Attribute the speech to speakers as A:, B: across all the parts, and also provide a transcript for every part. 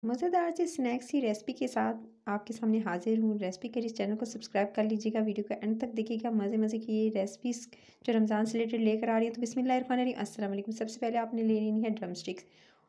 A: मज़ेदार सी स्नैक्स की रेसिपी के साथ आपके सामने हाजिर हूँ। रेसिपी के इस चैनल को सब्सक्राइब कर लीजिएगा, वीडियो को एंड तक देखिएगा। मज़े मज़े की ये रेसिपीज़ जो रमज़ान से रिलेटेड लेकर आ रही है। तो बिस्मिल्लाहिर्रहमानिर्रहीम, अस्सलाम वालेकुम। सबसे पहले आपने ले लेनी है ड्रम स्टिक्स।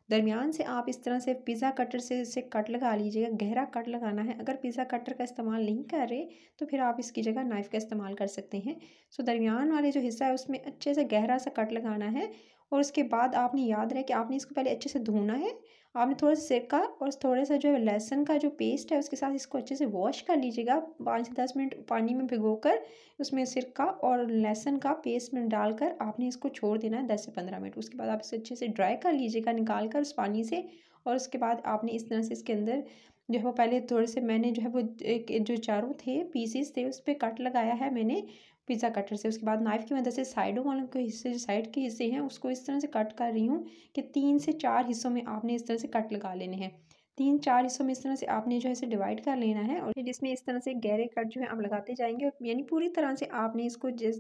A: दरमियान से आप इस तरह से पिज़्ज़ा कटर से इसे कट लगा लीजिएगा, गहरा कट लगाना है। अगर पिज़्ज़ा कटर का इस्तेमाल नहीं कर रहे तो फिर आप इसकी जगह नाइफ़ का इस्तेमाल कर सकते हैं। सो दरमियान वाले जो हिस्सा है उसमें अच्छे से गहरा सा कट लगाना है। और उसके बाद आपने याद रहे कि आपने इसको पहले अच्छे से धोना है। आपने थोड़ा सा सिरका और थोड़ा सा जो है लहसुन का जो पेस्ट है उसके साथ इसको अच्छे से वॉश कर लीजिएगा। 5 से 10 मिनट पानी में भिगोकर उसमें सिरका और लहसुन का पेस्ट में डालकर आपने इसको छोड़ देना है 10 से 15 मिनट। उसके बाद आप इसे अच्छे से ड्राई कर लीजिएगा निकाल कर उस पानी से। और उसके बाद आपने इस तरह से इसके अंदर जो है वो पहले थोड़े से मैंने जो है वो एक जो चारों थे पीसेस थे उस पर कट लगाया है मैंने पिज़्ज़ा कटर से। उसके बाद नाइफ़ की मदद से साइडों वालों के हिस्से जो साइड के हिस्से हैं उसको इस तरह से कट कर रही हूँ कि 3 से 4 हिस्सों में आपने इस तरह से कट लगा लेने हैं। 3-4 हिस्सों में इस तरह से आपने जो है इसे डिवाइड कर लेना है और जिसमें इस तरह से गहरे कट जो है आप लगाते जाएंगे। यानी पूरी तरह से आपने इसको दे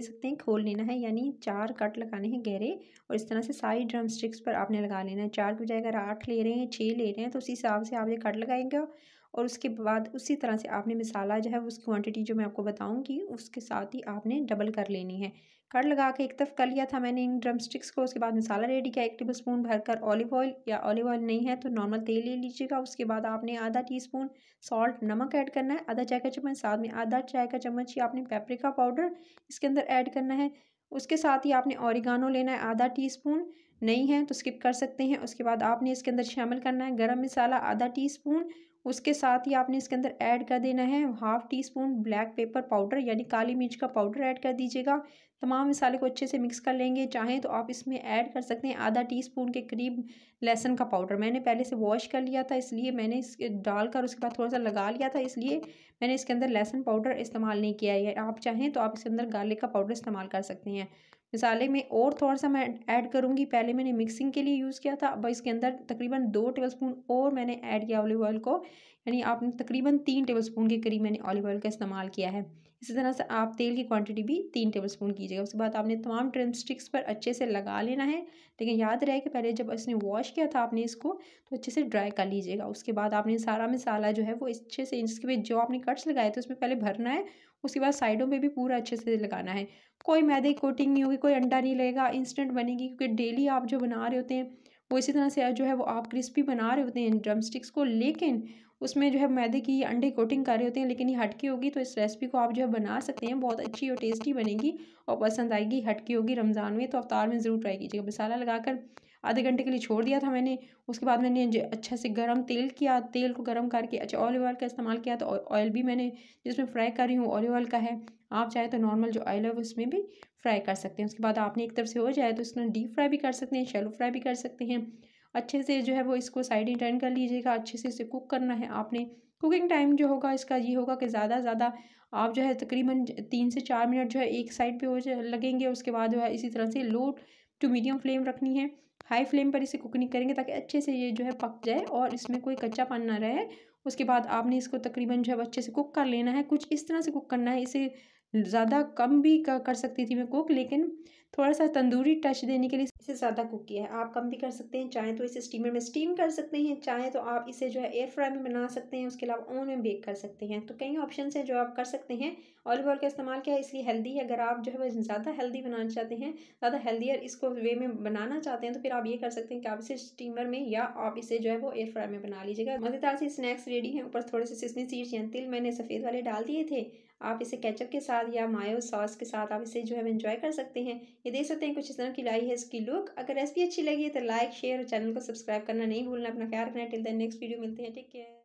A: सकते हैं खोल लेना है, यानी 4 कट लगाने हैं गहरे। और इस तरह से सारी ड्रम स्टिक्स पर आपने लगा लेना है। 4 की बजाय अगर 8 ले रहे हैं, 6 ले रहे हैं तो उसी हिसाब से आप ये कट लगाएंगे। और उसके बाद उसी तरह से आपने मसाला जो है उस क्वांटिटी जो मैं आपको बताऊंगी उसके साथ ही आपने डबल कर लेनी है। कट लगा के एक तरफ कर लिया था मैंने इन ड्रम स्टिक्स को। उसके बाद मसाला रेडी किया। 1 टेबल स्पून भरकर ऑलिव ऑयल, या ऑलिव ऑयल नहीं है तो नॉर्मल तेल ले लीजिएगा। उसके बाद आपने आधा टीस्पून सॉल्ट नमक ऐड करना है, आधा चाय का चम्मच। साथ में आधा चाय का चम्मच ही आपने पेपरिका पाउडर इसके अंदर ऐड करना है। उसके साथ ही आपने ऑरिगानो लेना है आधा टीस्पून, नहीं है तो स्किप कर सकते हैं। उसके बाद आपने इसके अंदर शामिल करना है गरम मसाला आधा टीस्पून। उसके साथ ही आपने इसके अंदर ऐड कर देना है 1/2 टीस्पून ब्लैक पेपर पाउडर, यानी काली मिर्च का पाउडर ऐड कर दीजिएगा। तमाम मसाले को अच्छे से मिक्स कर लेंगे। चाहें तो आप इसमें ऐड कर सकते हैं आधा टीस्पून के करीब लहसुन का पाउडर। मैंने पहले से वॉश कर लिया था इसलिए मैंने इसके डालकर उसके बाद थोड़ा सा लगा लिया था, इसलिए मैंने इसके अंदर लहसुन पाउडर इस्तेमाल नहीं किया है। आप चाहें तो आप इसके अंदर गार्लिक का पाउडर इस्तेमाल कर सकते हैं। मसाले में और थोड़ा सा मैं ऐड करूँगी, पहले मैंने मिक्सिंग के लिए यूज़ किया था। अब इसके अंदर तकरीबन 2 टेबलस्पून और मैंने ऐड किया ऑलिव ऑयल को, यानी आपने तकरीबन 3 टेबलस्पून के करीब मैंने ऑलिव ऑयल का इस्तेमाल किया है। इसी तरह से आप तेल की क्वांटिटी भी 3 टेबलस्पून कीजिएगा। उसके बाद आपने तमाम ड्रम स्टिक्स पर अच्छे से लगा लेना है। लेकिन याद रहे कि पहले जब इसने वॉश किया था आपने इसको तो अच्छे से ड्राई कर लीजिएगा। उसके बाद आपने सारा मसाला जो है वो अच्छे से इसके बाद जो आपने कट्स लगाए थे उसमें पहले भरना है। उसके बाद साइडों में भी पूरा अच्छे से लगाना है। कोई मैदे की कोटिंग नहीं होगी, कोई अंडा नहीं लगेगा, इंस्टेंट बनेगी। क्योंकि डेली आप जो बना रहे होते हैं वो इसी तरह से जो है वो आप क्रिस्पी बना रहे होते हैं ड्रम स्टिक्स को, लेकिन उसमें जो है मैदे की अंडे कोटिंग कर रहे होते हैं। लेकिन ये हटकी होगी तो इस रेसिपी को आप जो है बना सकते हैं, बहुत अच्छी और टेस्टी बनेगी और पसंद आएगी। हटकी होगी रमज़ान में तो अफ्तार में ज़रूर ट्राई कीजिएगा। मसाला लगाकर आधे घंटे के लिए छोड़ दिया था मैंने। उसके बाद मैंने अच्छा से गर्म तेल किया, तेल को गर्म करके अच्छा ऑलिव ऑयल का इस्तेमाल किया। तो ऑयल भी मैंने जिसमें फ्राई कर रही हूँ ऑलिव ऑयल का है। आप चाहे तो नॉर्मल जो ऑयल है उसमें भी फ्राई कर सकते हैं। उसके बाद आपने एक तरफ से हो जाए तो इसमें डीप फ्राई भी कर सकते हैं, शैलो फ्राई भी कर सकते हैं। अच्छे से जो है वो इसको साइड ही टर्न कर लीजिएगा। अच्छे से इसे कुक करना है आपने। कुकिंग टाइम जो होगा इसका ये होगा कि ज़्यादा ज़्यादा आप जो है तकरीबन 3 से 4 मिनट जो है एक साइड पे लगेंगे। उसके बाद जो है इसी तरह से लो टू मीडियम फ्लेम रखनी है। हाई फ्लेम पर इसे कुक नहीं करेंगे ताकि अच्छे से ये जो है पक जाए और इसमें कोई कच्चापन ना रहे। उसके बाद आपने इसको तकरीबन जो है अच्छे से कुक कर लेना है। कुछ इस तरह से कुक करना है, इसे ज़्यादा कम भी कर सकती थी मैं कुक, लेकिन थोड़ा सा तंदूरी टच देने के लिए इसे ज़्यादा कुक किया है। आप कम भी कर सकते हैं, चाहें तो इसे स्टीमर में स्टीम कर सकते हैं, चाहें तो आप इसे जो है एयर फ्राई में बना सकते हैं। उसके अलावा ओवन में बेक कर सकते हैं। तो कई ऑप्शन है जो आप कर सकते हैं। ऑलिव ऑयल का इस्तेमाल किया है इसलिए हेल्दी है। अगर आप जो है वो ज़्यादा हेल्दी बनाना चाहते हैं, ज़्यादा हेल्दियर इसको वे में बनाना चाहते हैं तो फिर आप ये कर सकते हैं कि आप इसे स्टीमर में या आप इसे जो है वो एयर फ्राई में बना लीजिएगा। मज़ेदार से स्नैक्स रेडी हैं। ऊपर थोड़े से सिसमी सीड्स या तिल मैंने सफ़ेद वाले डाल दिए थे। आप इसे केचप के साथ या मायो सॉस के साथ आप इसे जो है एंजॉय कर सकते हैं। ये देख सकते हैं कुछ इस तरह की लाई है इसकी लुक। अगर रेसिपी अच्छी लगी है तो लाइक शेयर और चैनल को सब्सक्राइब करना नहीं भूलना। अपना ख्याल रखना है। टिल द नेक्स्ट वीडियो मिलते हैं। Take care.